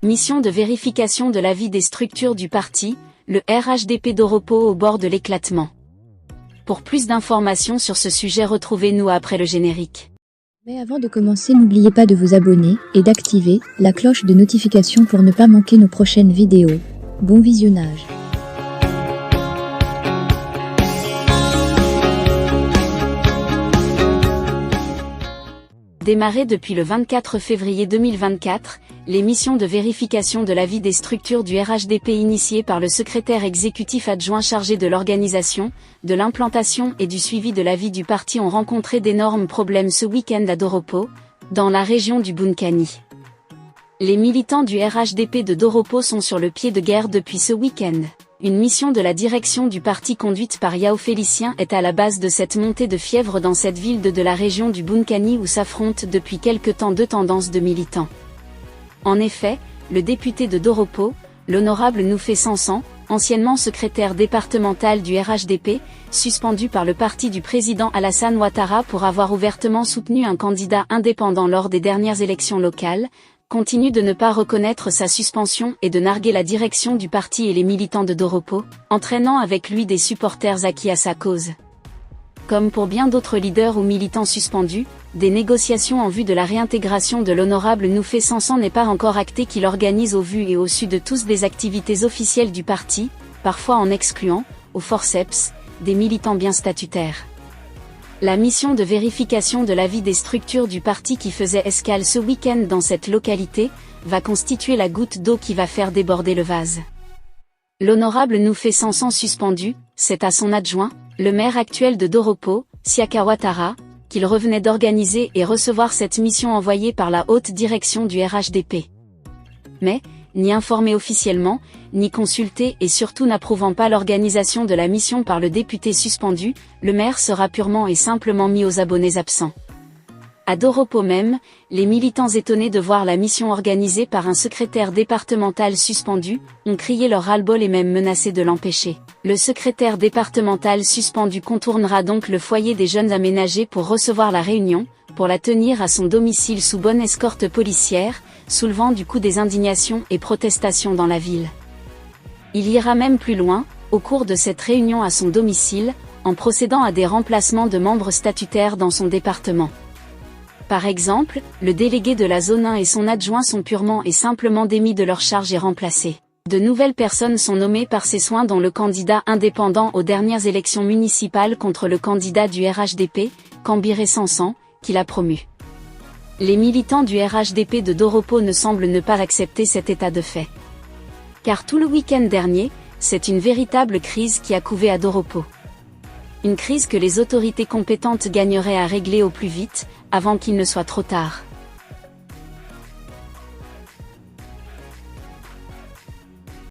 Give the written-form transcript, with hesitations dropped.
Mission de vérification de l'avis des structures du parti, le RHDP d'Oropo au bord de l'éclatement. Pour plus d'informations sur ce sujet, retrouvez-nous après le générique. Mais avant de commencer, n'oubliez pas de vous abonner et d'activer la cloche de notification pour ne pas manquer nos prochaines vidéos. Bon visionnage. Démarrées depuis le 24 février 2024, les missions de vérification de l'avis des structures du RHDP initiées par le secrétaire exécutif adjoint chargé de l'organisation, de l'implantation et du suivi de l'avis du parti ont rencontré d'énormes problèmes ce week-end à Doropo, dans la région du Bunkani. Les militants du RHDP de Doropo sont sur le pied de guerre depuis ce week-end. Une mission de la direction du parti conduite par Yao Félicien est à la base de cette montée de fièvre dans cette ville de la région du Bunkani où s'affrontent depuis quelque temps deux tendances de militants. En effet, le député de Doropo, l'honorable Noufé Sansan, anciennement secrétaire départemental du RHDP, suspendu par le parti du président Alassane Ouattara pour avoir ouvertement soutenu un candidat indépendant lors des dernières élections locales, continue de ne pas reconnaître sa suspension et de narguer la direction du parti et les militants de Doropo, entraînant avec lui des supporters acquis à sa cause. Comme pour bien d'autres leaders ou militants suspendus, des négociations en vue de la réintégration de l'honorable Noufé Sansan n'est pas encore actée qu'il organise au vu et au su de tous des activités officielles du parti, parfois en excluant, au forceps, des militants bien statutaires. La mission de vérification de l'avis des structures du parti qui faisait escale ce week-end dans cette localité, va constituer la goutte d'eau qui va faire déborder le vase. L'honorable Noufé Sansan suspendu, c'est à son adjoint, le maire actuel de Doropo, Siaka Ouattara, qu'il revenait d'organiser et recevoir cette mission envoyée par la haute direction du RHDP. Mais, ni informé officiellement, ni consulté et surtout n'approuvant pas l'organisation de la mission par le député suspendu, le maire sera purement et simplement mis aux abonnés absents. À Doropo même, les militants étonnés de voir la mission organisée par un secrétaire départemental suspendu, ont crié leur ras-le-bol et même menacé de l'empêcher. Le secrétaire départemental suspendu contournera donc le foyer des jeunes aménagés pour recevoir la réunion, pour la tenir à son domicile sous bonne escorte policière, soulevant du coup des indignations et protestations dans la ville. Il ira même plus loin, au cours de cette réunion à son domicile, en procédant à des remplacements de membres statutaires dans son département. Par exemple, le délégué de la zone 1 et son adjoint sont purement et simplement démis de leur charge et remplacés. De nouvelles personnes sont nommées par ses soins dont le candidat indépendant aux dernières élections municipales contre le candidat du RHDP, Kambiré Sansan, qui l'a promu. Les militants du RHDP de Doropo ne semblent ne pas accepter cet état de fait. Car tout le week-end dernier, c'est une véritable crise qui a couvé à Doropo. Une crise que les autorités compétentes gagneraient à régler au plus vite, avant qu'il ne soit trop tard.